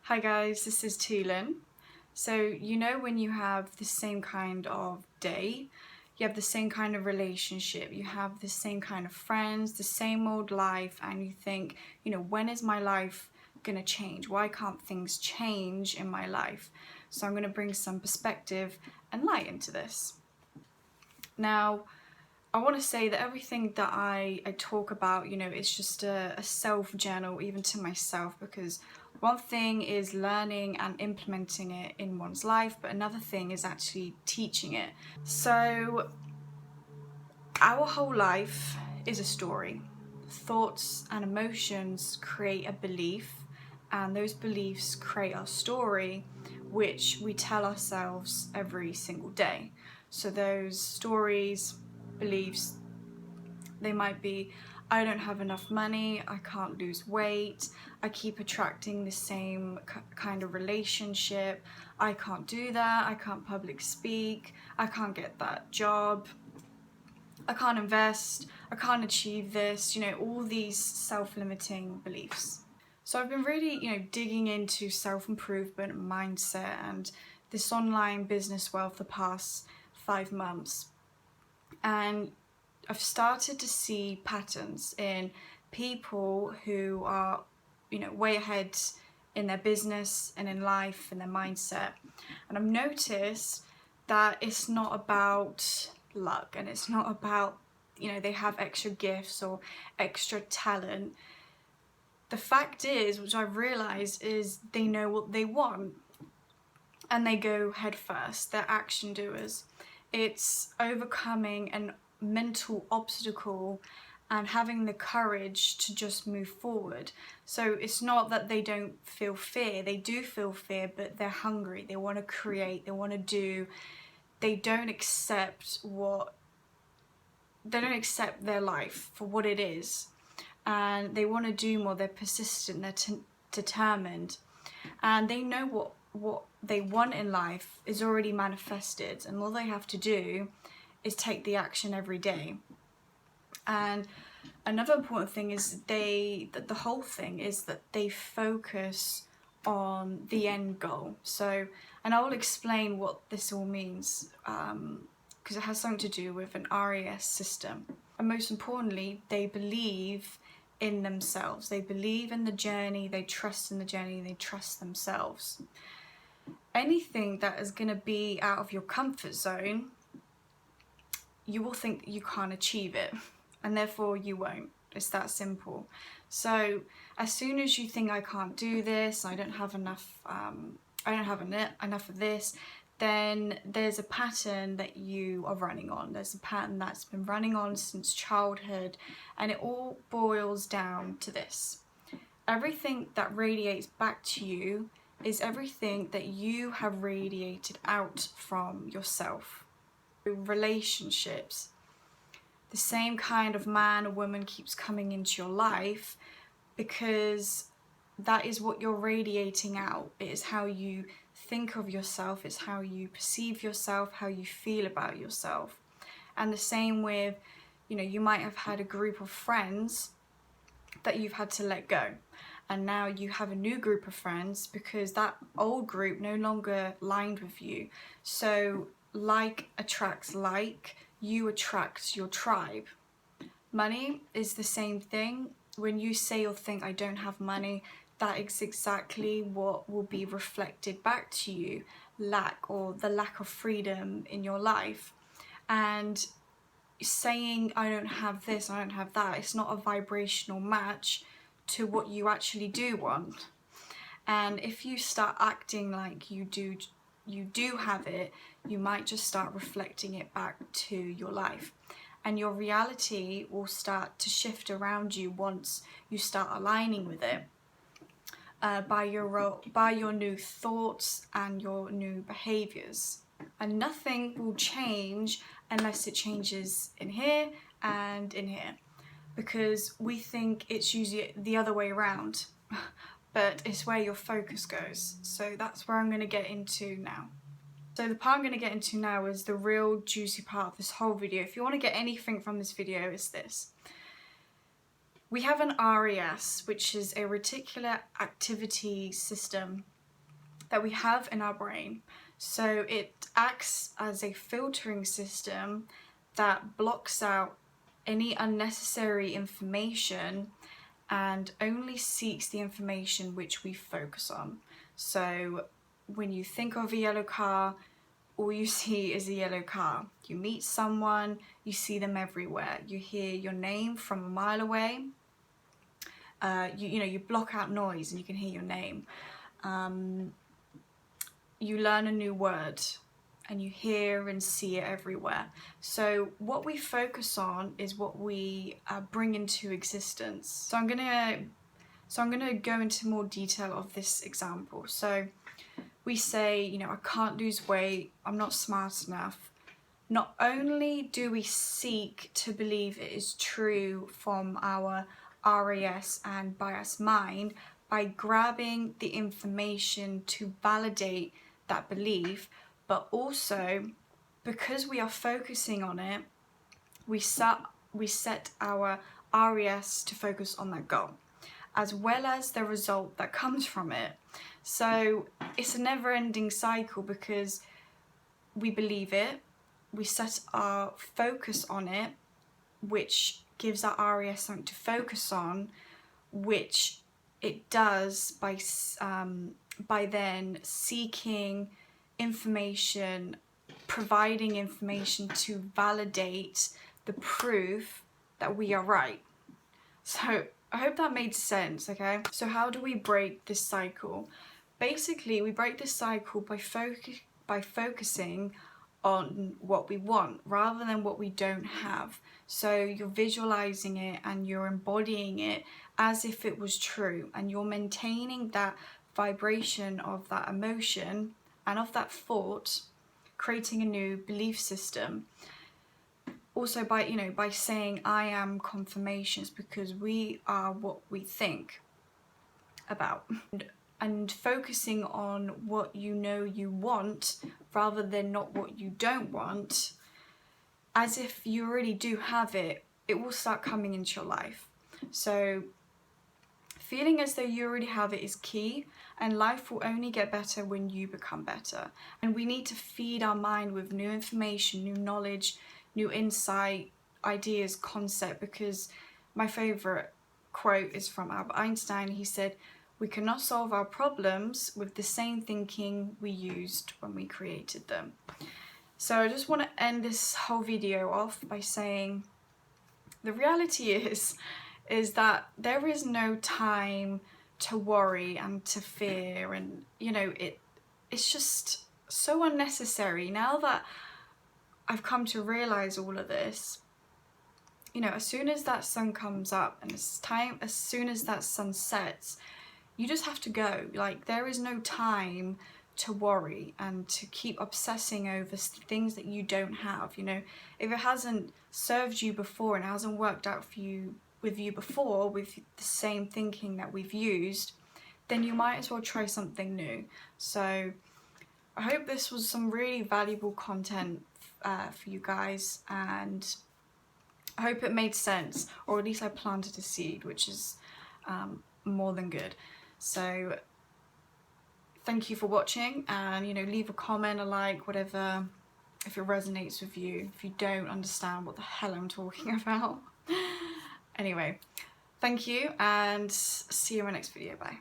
Hi guys, this is Tulin. So you know when you have the same kind of day, you have the same kind of relationship, you have the same kind of friends, the same old life, and you think, when is my life gonna change? Why can't things change in my life? So I'm gonna bring some perspective and light into this. Now, I want to say that everything that I talk about, it's just a self-journal, even to myself, because one thing is learning and implementing it in one's life, but another thing is actually teaching it. So our whole life is a story. Thoughts and emotions create a belief, and those beliefs create our story, which we tell ourselves every single day. So those stories, beliefs, they might be, I don't have enough money, I can't lose weight, I keep attracting the same kind of relationship, I can't do that, I can't public speak, I can't get that job, I can't invest, I can't achieve this, all these self-limiting beliefs. So I've been really, digging into self-improvement, mindset, and this online business world for the past 5 months. And I've started to see patterns in people who are, way ahead in their business and in life and their mindset. And I've noticed that it's not about luck, and it's not about, they have extra gifts or extra talent. The fact is, which I've realized, is they know what they want and they go head first. They're action doers. It's overcoming an mental obstacle and having the courage to just move forward. So it's not that they don't feel fear. They do feel fear, but they're hungry. They want to create, they want to do. They don't accept their life for what it is, and they want to do more. They're persistent, they're determined, and they know what they want in life is already manifested, and all they have to do is take the action every day. And another important thing is the whole thing is that they focus on the end goal. So, and I will explain what this all means, because it has something to do with an RAS system. And most importantly, they believe in themselves. They believe in the journey, they trust in the journey, they trust themselves. Anything that is going to be out of your comfort zone, you will think that you can't achieve it, and therefore you won't. It's that simple. So as soon as you think, I can't do this, I don't have enough of this, then there's a pattern that you are running on. There's a pattern that's been running on since childhood, and it all boils down to this. Everything that radiates back to you is everything that you have radiated out from yourself. Relationships, the same kind of man or woman keeps coming into your life because that is what you're radiating out. It is how you think of yourself, it's how you perceive yourself, how you feel about yourself. And the same with, you might have had a group of friends that you've had to let go, and now you have a new group of friends because that old group no longer aligned with you. So like attracts like, you attract your tribe. Money is the same thing. When you say or think, I don't have money, that is exactly what will be reflected back to you. Lack, or the lack of freedom in your life. And saying, I don't have this, I don't have that, it's not a vibrational match to what you actually do want. And if you start acting like you do have it, you might just start reflecting it back to your life, and your reality will start to shift around you once you start aligning with it, by your new thoughts and your new behaviors. And nothing will change unless it changes in here and in here, because we think it's usually the other way around, but it's where your focus goes. So that's where I'm going to get into now. So the part I'm going to get into now is the real juicy part of this whole video. If you want to get anything from this video, it's this. We have an RAS, which is a reticular activity system, that we have in our brain. So it acts as a filtering system that blocks out any unnecessary information and only seeks the information which we focus on. So when you think of a yellow car, all you see is a yellow car. You meet someone, you see them everywhere. You hear your name from a mile away. You block out noise and you can hear your name. You learn a new word and you hear and see it everywhere. So what we focus on is what we bring into existence. So I'm gonna go into more detail of this example. So we say, I can't lose weight, I'm not smart enough. Not only do we seek to believe it is true from our RAS and bias mind by grabbing the information to validate that belief, but also because we are focusing on it, we set our RAS to focus on that goal, as well as the result that comes from it. So it's a never-ending cycle because we believe it, we set our focus on it, which gives our RAS something to focus on, which it does by then seeking information, providing information to validate the proof that we are right. So I hope that made sense, okay? So how do we break this cycle? Basically, we break this cycle by focusing on what we want rather than what we don't have. So you're visualizing it and you're embodying it as if it was true, and you're maintaining that vibration of that emotion and of that thought, creating a new belief system. Also by saying I am confirmations, because we are what we think about. And focusing on what you want rather than not what you don't want, as if you already do have it, it will start coming into your life. So feeling as though you already have it is key, and life will only get better when you become better. And we need to feed our mind with new information, new knowledge, new insight, ideas, concept, because my favorite quote is from Albert Einstein. He said, "We cannot solve our problems with the same thinking we used when we created them." So I just want to end this whole video off by saying the reality is that there is no time to worry and to fear, and it's just so unnecessary. Now that I've come to realize all of this, as soon as that sun comes up and as soon as that sun sets, you just have to go. Like, there is no time to worry and to keep obsessing over things that you don't have. If it hasn't served you before and it hasn't worked out for you with the same thinking that we've used, then you might as well try something new. So I hope this was some really valuable content for you guys, and I hope it made sense, or at least I planted a seed, which is more than good. So thank you for watching, and leave a comment, a like, whatever, if it resonates with you. If you don't understand what the hell I'm talking about. Anyway, thank you, and see you in my next video. Bye.